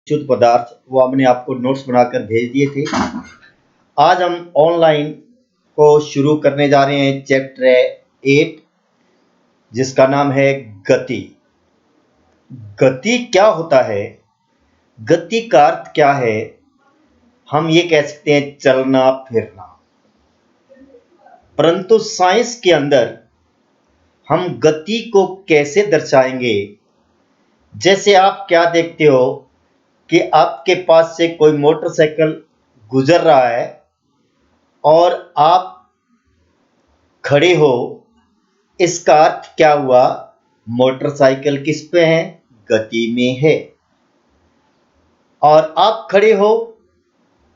शुद्ध पदार्थ वो हमने आपको नोट्स बनाकर भेज दिए थे। आज हम ऑनलाइन को शुरू करने जा रहे हैं चैप्टर 8 जिसका नाम है गति। गति क्या होता है, गति का अर्थ क्या है? हम ये कह सकते हैं चलना फिरना, परंतु साइंस के अंदर हम गति को कैसे दर्शाएंगे? जैसे आप क्या देखते हो कि आपके पास से कोई मोटरसाइकिल गुजर रहा है और आप खड़े हो, इसका अर्थ क्या हुआ? मोटरसाइकिल किस पे है? गति में है। और आप खड़े हो,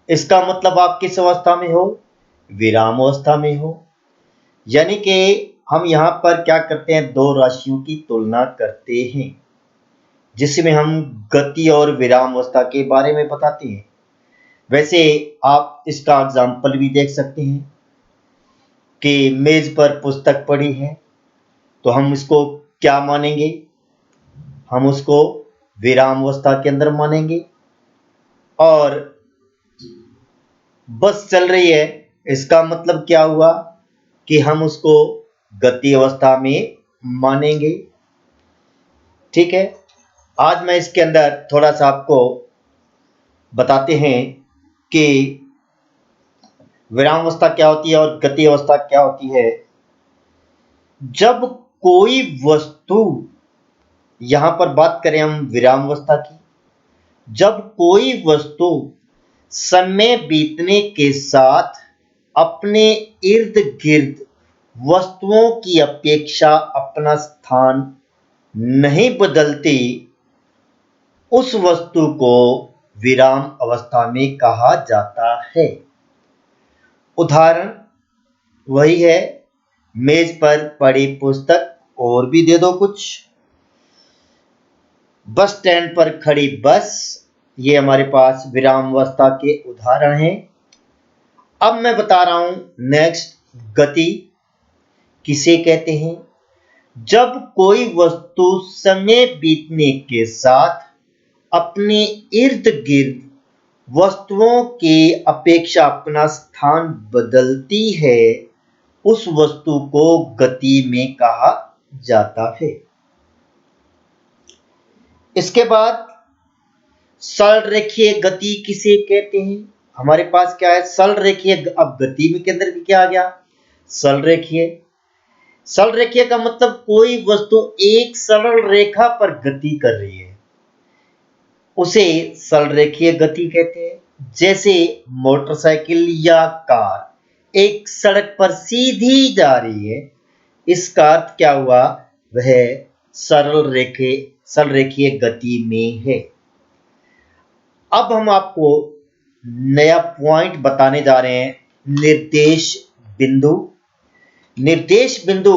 इसका मतलब आप किस अवस्था में हो? विराम अवस्था में हो। यानी कि हम यहां पर क्या करते हैं? दो राशियों की तुलना करते हैं जिसमें हम गति और विराम अवस्था के बारे में बताते हैं। वैसे आप इसका एग्जाम्पल भी देख सकते हैं कि मेज पर पुस्तक पड़ी है, तो हम इसको क्या मानेंगे? हम उसको विराम अवस्था के अंदर मानेंगे। और बस चल रही है, इसका मतलब क्या हुआ कि हम उसको गति अवस्था में मानेंगे। ठीक है, आज मैं इसके अंदर थोड़ा सा आपको बताते हैं कि विराम अवस्था क्या होती है और गति अवस्था क्या होती है। जब कोई वस्तु, यहां पर बात करें हम विराम अवस्था की, जब कोई वस्तु समय बीतने के साथ अपने इर्द गिर्द वस्तुओं की अपेक्षा अपना स्थान नहीं बदलती, उस वस्तु को विराम अवस्था में कहा जाता है। उदाहरण वही है, मेज पर पड़ी पुस्तक, और भी दे दो कुछ। बस स्टैंड पर खड़ी बस, ये हमारे पास विराम अवस्था के उदाहरण हैं। अब मैं बता रहा हूं नेक्स्ट, गति किसे कहते हैं? जब कोई वस्तु समय बीतने के साथ अपने इर्द गिर्द वस्तुओं की अपेक्षा अपना स्थान बदलती है, उस वस्तु को गति में कहा जाता है। इसके बाद सरल रेखीय गति किसे कहते हैं? हमारे पास क्या है? सरल रेखीय। अब गति में के अंदर क्या आ गया? सरल रेखीय। सरल रेखीय का मतलब कोई वस्तु एक सरल रेखा पर गति कर रही है, उसे सरल रेखीय गति कहते हैं। जैसे मोटरसाइकिल या कार एक सड़क पर सीधी जा रही है, इसका अर्थ क्या हुआ? वह सरल रेखीय गति में है। अब हम आपको नया पॉइंट बताने जा रहे हैं, निर्देश बिंदु। निर्देश बिंदु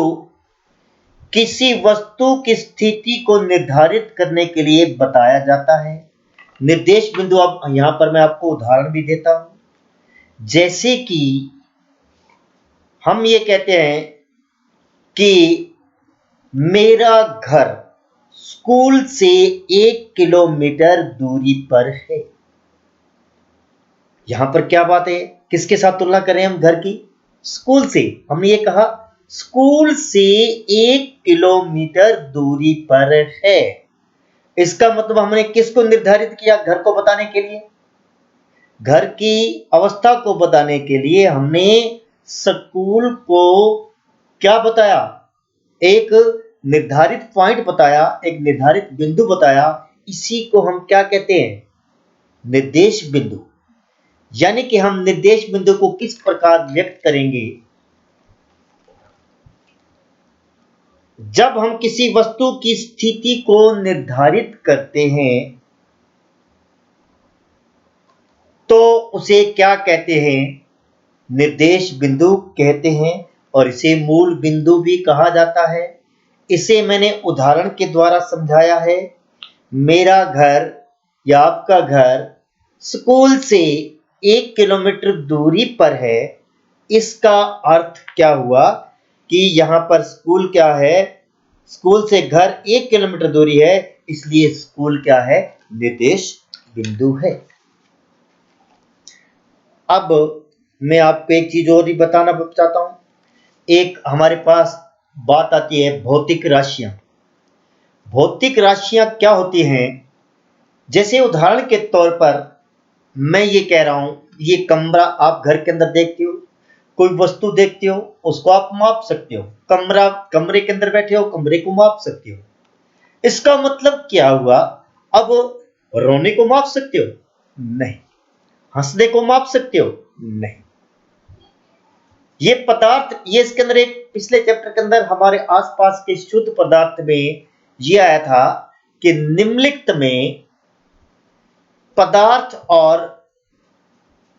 किसी वस्तु की स्थिति को निर्धारित करने के लिए बताया जाता है। निर्देश बिंदु, अब यहां पर मैं आपको उदाहरण भी देता हूं। जैसे कि हम ये कहते हैं कि मेरा घर स्कूल से 1 किलोमीटर दूरी पर है। यहां पर क्या बात है? किसके साथ तुलना करें हम घर की? स्कूल से। हमने ये कहा स्कूल से 1 किलोमीटर दूरी पर है। इसका मतलब हमने किसको निर्धारित किया घर को बताने के लिए? घर की अवस्था को बताने के लिए हमने स्कूल को क्या बताया? एक निर्धारित पॉइंट बताया, एक निर्धारित बिंदु बताया। इसी को हम क्या कहते हैं? निर्देश बिंदु। यानी कि हम निर्देश बिंदु को किस प्रकार व्यक्त करेंगे? जब हम किसी वस्तु की स्थिति को निर्धारित करते हैं तो उसे क्या कहते हैं? निर्देश बिंदु कहते हैं, और इसे मूल बिंदु भी कहा जाता है। इसे मैंने उदाहरण के द्वारा समझाया है। मेरा घर या आपका घर स्कूल से 1 किलोमीटर दूरी पर है। इसका अर्थ क्या हुआ कि यहां पर स्कूल क्या है? स्कूल से घर 1 किलोमीटर दूरी है, इसलिए स्कूल क्या है? निर्देश बिंदु है। अब मैं आपको एक चीज और ही बताना चाहता हूं। एक हमारे पास बात आती है भौतिक राशियां। भौतिक राशियां क्या होती हैं? जैसे उदाहरण के तौर पर मैं ये कह रहा हूं, ये कमरा आप घर के अंदर देखते हो, कोई वस्तु देखते हो, उसको आप माप सकते हो। कमरे के अंदर बैठे हो, कमरे को माप सकते हो। इसका मतलब क्या हुआ? अब रोने को माप सकते हो? नहीं। हंसने को माप सकते हो? नहीं। ये पदार्थ, ये इसके अंदर एक पिछले चैप्टर के अंदर हमारे आसपास के शुद्ध पदार्थ में ये आया था कि निम्नलिखित में पदार्थ और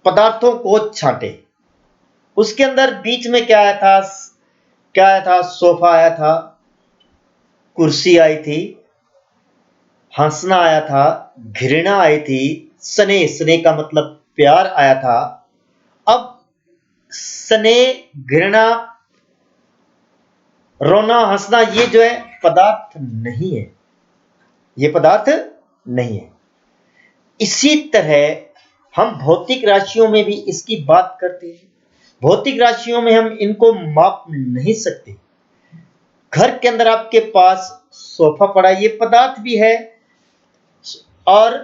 पदार्थों को छांटे। उसके अंदर बीच में क्या आया था? क्या आया था? सोफा आया था, कुर्सी आई थी, हंसना आया था, घृणा आई थी, स्नेह, स्नेह का मतलब प्यार आया था। अब स्नेह, घृणा, रोना, हंसना, ये जो है पदार्थ नहीं है, ये पदार्थ नहीं है। इसी तरह हम भौतिक राशियों में भी इसकी बात करते हैं। भौतिक राशियों में हम इनको माप नहीं सकते। घर के अंदर आपके पास सोफा पड़ा, ये पदार्थ भी है और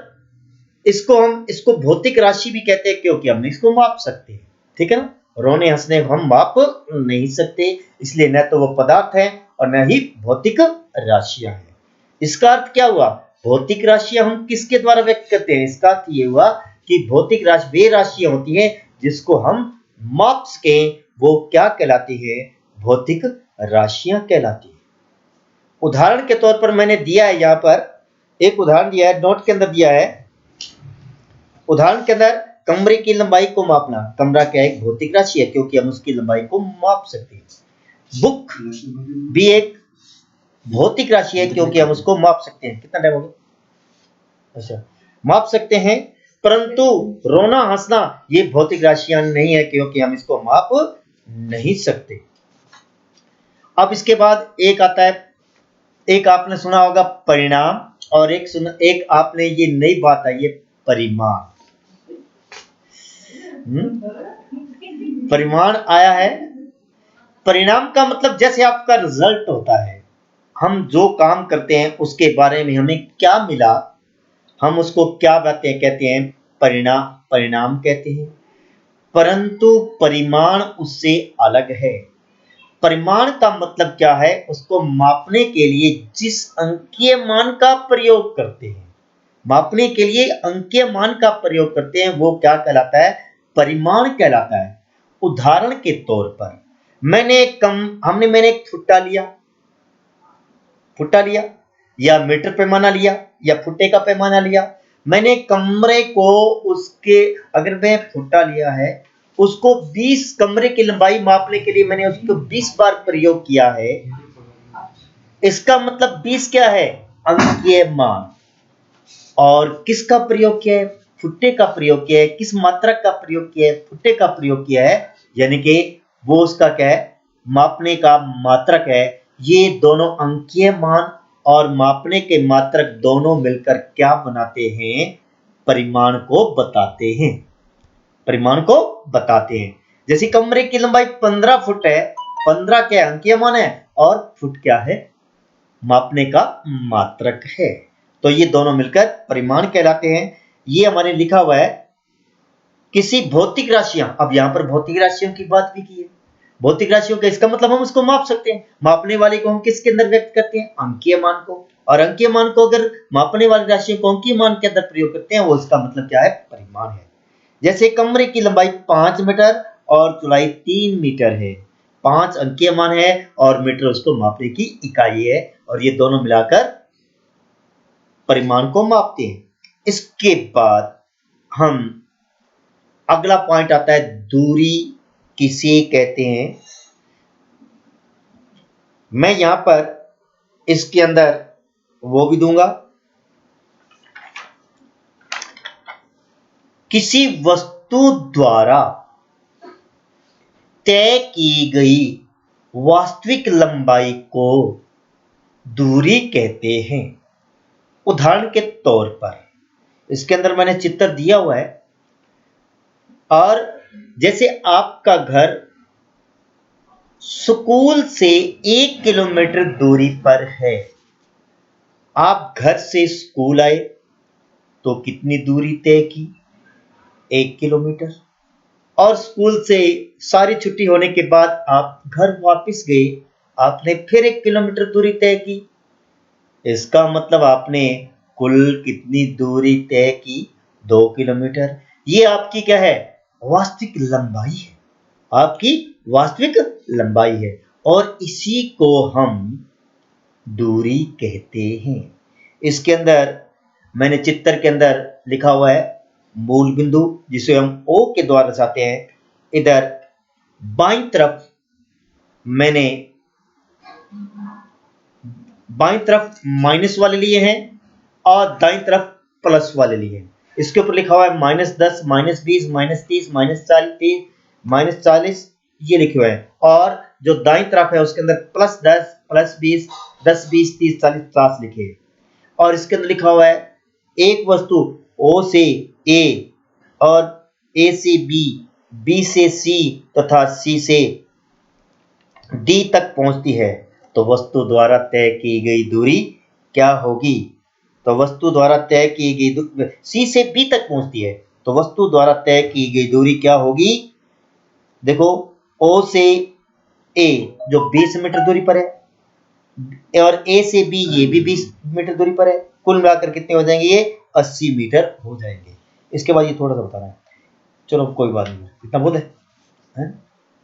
इसको भौतिक राशि भी कहते हैं क्योंकि हम इसको माप सकते हैं। ठीक है ना? रोने हंसने को हम माप नहीं सकते, इसलिए न तो वो पदार्थ है और न ही भौतिक राशियां हैं। इसका अर्थ क्या हुआ? भौतिक राशियां हम किसके द्वारा व्यक्त करते हैं? इसका अर्थ ये हुआ कि भौतिक राशि वे राशियां होती हैं जिसको हम माप सके, वो क्या कहलाती है? भौतिक राशियां कहलाती है। उदाहरण के तौर पर मैंने दिया है, यहां पर एक उदाहरण दिया है, नोट के अंदर दिया है। उदाहरण के अंदर कमरे की लंबाई को मापना। कमरा क्या है? एक भौतिक राशि है क्योंकि हम उसकी लंबाई को माप सकते हैं। बुक भी एक भौतिक राशि है क्योंकि हम उसको माप सकते हैं। कितना टाइम हो गया? अच्छा, माप सकते हैं, परंतु रोना हंसना ये भौतिक राशियां नहीं है क्योंकि हम इसको माप नहीं सकते। अब इसके बाद एक आता है, एक आपने सुना होगा परिणाम, और एक आपने ये नई बात आई है परिमाण। परिमाण आया है। परिणाम का मतलब जैसे आपका रिजल्ट होता है, हम जो काम करते हैं उसके बारे में हमें क्या मिला, हम उसको क्या बातें कहते हैं? परिणाम, परिणाम कहते हैं। परंतु परिमाण उससे अलग है। परिमाण का मतलब क्या है? उसको मापने के लिए जिस अंकीय मान का प्रयोग करते हैं, मापने के लिए अंकीय मान का प्रयोग करते हैं, वो क्या कहलाता है? परिमाण कहलाता है। उदाहरण के तौर पर मैंने एक फुट्टा लिया या मीटर पैमाना लिया या फुट्टे का पैमाना लिया। मैंने कमरे को उसके, अगर मैं फुट्टा लिया है, उसको 20 कमरे की लंबाई मापने के लिए मैंने उसको 20 बार प्रयोग किया है। इसका मतलब 20 क्या है? अंकीय मान। और किसका प्रयोग किया है? फुट्टे का प्रयोग किया है। किस मात्रक का प्रयोग किया है? फुट्टे का प्रयोग किया है। यानी कि वो उसका क्या है? मापने का मात्रक है। ये दोनों अंकीय मान और मापने के मात्रक दोनों मिलकर क्या बनाते हैं? परिमाण को बताते हैं। परिमाण को बताते हैं। जैसे कमरे की लंबाई 15 फुट है, 15 क्या अंकीय मान है और फुट क्या है? मापने का मात्रक है। तो ये दोनों मिलकर परिमाण कहलाते हैं। ये हमारे लिखा हुआ है किसी भौतिक राशियां। अब यहां पर भौतिक राशियों की बात भी की है। भौतिक राशियों का इसका मतलब हम उसको माप सकते हैं। मापने वाले को हम किसके अंदर व्यक्त करते हैं? अंकीय मान को। और अंकीय मान को अगर मापने वाली राशियों को अंकीय मान के अंदर प्रयोग करते हैं, वो इसका मतलब क्या है? परिमाण है। जैसे कमरे की लंबाई 5 मीटर और चौड़ाई 3 मीटर है। 5 अंकीय मान है और मीटर उसको मापने की इकाई है, और ये दोनों मिलाकर परिमाण को मापते हैं। इसके बाद हम अगला पॉइंट आता है, दूरी किसे कहते हैं? मैं यहां पर इसके अंदर वो भी दूंगा, किसी वस्तु द्वारा तय की गई वास्तविक लंबाई को दूरी कहते हैं। उदाहरण के तौर पर इसके अंदर मैंने चित्र दिया हुआ है। और जैसे आपका घर स्कूल से 1 किलोमीटर दूरी पर है, आप घर से स्कूल आए तो कितनी दूरी तय की? 1 किलोमीटर। और स्कूल से सारी छुट्टी होने के बाद आप घर वापस गए, आपने फिर 1 किलोमीटर दूरी तय की। इसका मतलब आपने कुल कितनी दूरी तय की? 2 किलोमीटर। ये आपकी क्या है? वास्तविक लंबाई है। आपकी वास्तविक लंबाई है और इसी को हम दूरी कहते हैं। इसके अंदर मैंने चित्र के अंदर लिखा हुआ है मूल बिंदु, जिसे हम O के द्वारा दर्शाते हैं। इधर बाईं तरफ मैंने माइनस वाले लिए हैं और दाईं तरफ प्लस वाले लिए हैं। इसके ऊपर लिखा हुआ है -10, -20, -30, -40, -40, ये लिखे हुए हैं। और जो दाईं तरफ है उसके अंदर +10, +20, 10, 20, 30, 40, 50 लिखे हैं। और इसके अंदर लिखा हुआ है एक वस्तु O से A और A से B, B से C तथा C से D तक पहुंचती है तो वस्तु द्वारा तय की गई दूरी क्या होगी? तो वस्तु द्वारा तय की गई दूरी C से B तक पहुंचती है तो वस्तु द्वारा तय की गई दूरी क्या होगी? देखो, O से A जो 20 मीटर दूरी पर है और A से B ये भी 20 मीटर दूरी पर है। कुल मिलाकर कितने हो जाएंगे? ये 80 मीटर हो जाएंगे। इसके बाद ये थोड़ा सा बताना है। चलो कोई बात नहीं, इतना बोले हैं?